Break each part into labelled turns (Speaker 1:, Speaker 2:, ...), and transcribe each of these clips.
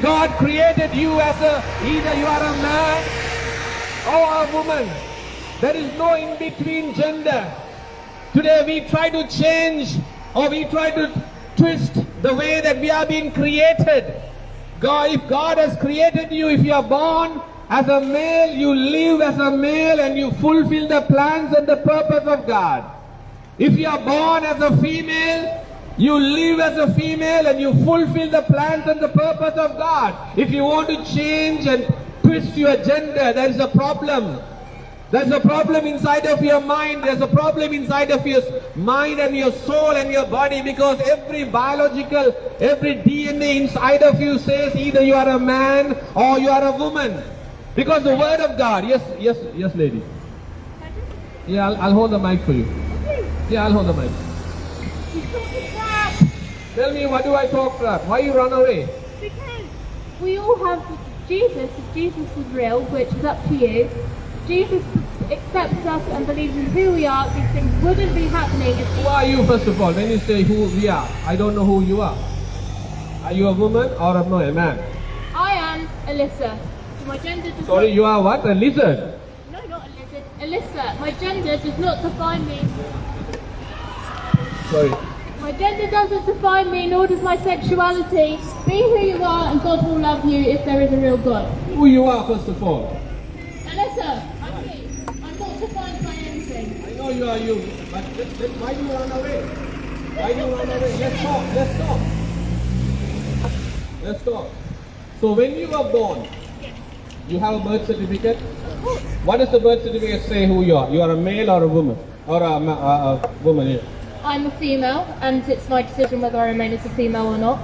Speaker 1: God created you as either you are a man or a woman. There is no in between gender. Today we try to change, or we try to twist the way that we are being created. If God has created you, if you are born as a male, you live as a male and you fulfill the plans and the purpose of God. If you are born as a female, you live as a female and you fulfill the plans and the purpose of God. If you want to change and twist your gender, there is a problem. There's a problem inside of your mind. There's a problem inside of your mind and your soul and your body, because every biological, every DNA inside of you says either you are a man or you are a woman. Because the word of God, yes lady. Yeah, I'll hold the mic for you. Yeah, I'll hold the mic. Tell me, what do I talk crap? Why you run away?
Speaker 2: Because we all have Jesus. If Jesus is real, which is up to you, Jesus accepts us and believes in who we are. These things wouldn't be happening if...
Speaker 1: Who are you, first of all? When you say who we are, I don't know who you are. Are you a woman or a man?
Speaker 2: I am Alyssa. So my gender does
Speaker 1: Sorry,
Speaker 2: not...
Speaker 1: you are what? A lizard?
Speaker 2: No, not a lizard. Alyssa. My gender does not define me.
Speaker 1: Sorry.
Speaker 2: My gender doesn't define me, nor does my sexuality. Be who you are and God will love you if there is a real God.
Speaker 1: Who you are, first of all?
Speaker 2: Alyssa, I'm me. I'm not defined by anything.
Speaker 1: I know you are you, but why do you run away? Why do you run away? Let's talk. So when you were born, you have a birth certificate? What does the birth certificate say who you are? You are a male or a woman? Or a woman here?
Speaker 2: I'm a female, and it's my decision whether I remain as a female or not.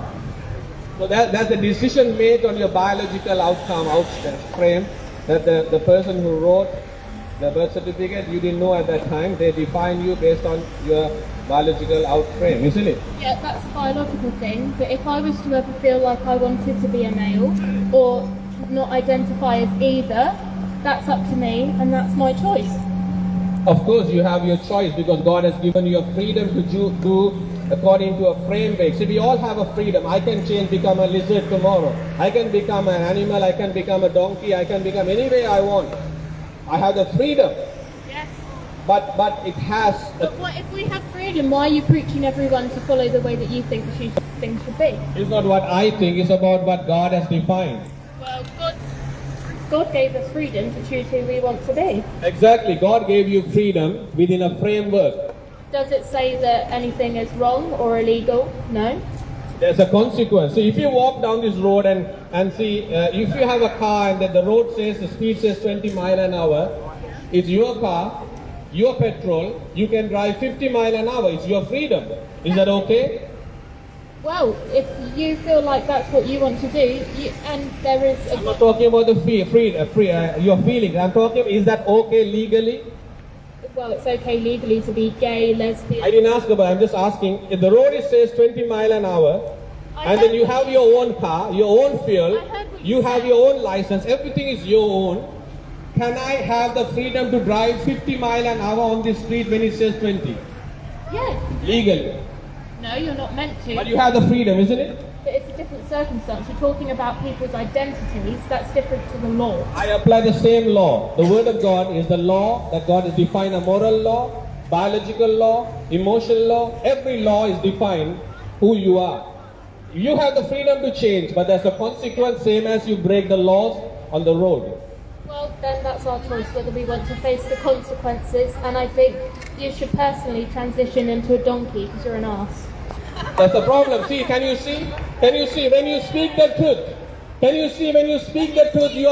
Speaker 1: So that's a decision made on your biological outcome, frame, that the person who wrote the birth certificate, you didn't know at that time, they define you based on your biological outframe, isn't it?
Speaker 2: Yeah, that's a biological thing, but if I was to ever feel like I wanted to be a male, or not identify as either, that's up to me, and that's my choice.
Speaker 1: Of course, you have your choice, because God has given you a freedom to do according to a framework. See, we all have a freedom. I can change, become a lizard tomorrow. I can become an animal, I can become a donkey, I can become any way I want. I have the freedom.
Speaker 2: Yes.
Speaker 1: But it has...
Speaker 2: But what if we have freedom, why are you preaching everyone to follow the way that you think things should be?
Speaker 1: It's not what I think, it's about what God has defined.
Speaker 2: Well, God gave us freedom to choose who we want to be.
Speaker 1: Exactly. God gave you freedom within a framework.
Speaker 2: Does it say that anything is wrong or illegal? No.
Speaker 1: There's a consequence. So if you walk down this road and see, if you have a car and that the road says, the speed says 20 miles an hour, it's your car, your petrol, you can drive 50 miles an hour. It's your freedom. Is that okay?
Speaker 2: Well, if you feel like that's what you want to do, and there is a...
Speaker 1: I'm not talking about the your feelings. I'm talking, is that okay legally?
Speaker 2: Well, it's okay legally to be gay, lesbian...
Speaker 1: I didn't ask about it. I'm just asking, if the road says 20 miles an hour, and then you have your own car, your own fuel, you have your own license, everything is your own, can I have the freedom to drive 50 miles an hour on the street when it says 20?
Speaker 2: Yes.
Speaker 1: Legally.
Speaker 2: No, you're not meant to.
Speaker 1: But you have the freedom, isn't it?
Speaker 2: But it's a different circumstance. You're talking about people's identities. That's different to the law.
Speaker 1: I apply the same law. The word of God is the law that God has defined, a moral law, biological law, emotional law. Every law is defined who you are. You have the freedom to change, but there's a consequence, same as you break the laws on the road.
Speaker 2: Well, then that's our choice, whether we want to face the consequences. And I think you should personally transition into a donkey because you're an arse.
Speaker 1: That's the problem. See, can you see? When you speak the truth, when you speak the truth, you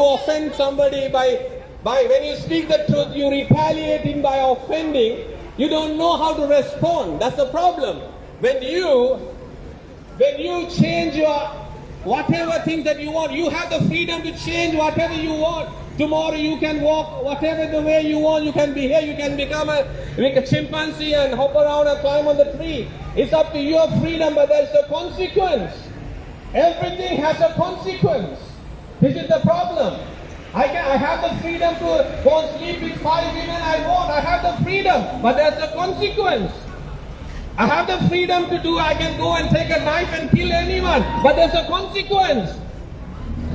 Speaker 1: offend somebody by when you speak the truth, you retaliate him by offending. You don't know how to respond. That's the problem. When you change your whatever things that you want, you have the freedom to change whatever you want. Tomorrow you can walk whatever the way you want. You can be here. You can become a chimpanzee and hop around and climb on the tree. It's up to your freedom, but there's a consequence. Everything has a consequence. This is the problem. I have the freedom to go and sleep with 5 women I want. I have the freedom, but there's a consequence. I have the freedom to do, I can go and take a knife and kill anyone, but there's a consequence.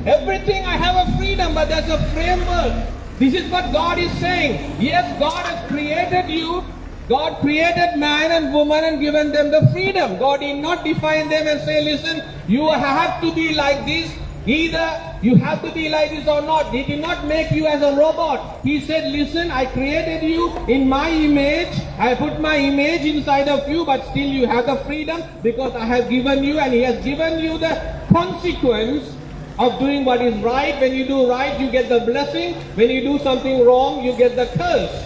Speaker 1: Everything I have a freedom, but there's a framework. This is what God is saying. Yes, God has created you. God created man and woman and given them the freedom. God did not define them and say, listen, you have to be like this. Either you have to be like this or not. He did not make you as a robot. He said, listen, I created you in my image. I put my image inside of you, but still you have the freedom because I have given you, and He has given you the consequence of doing what is right. When you do right, you get the blessing. When you do something wrong, you get the curse.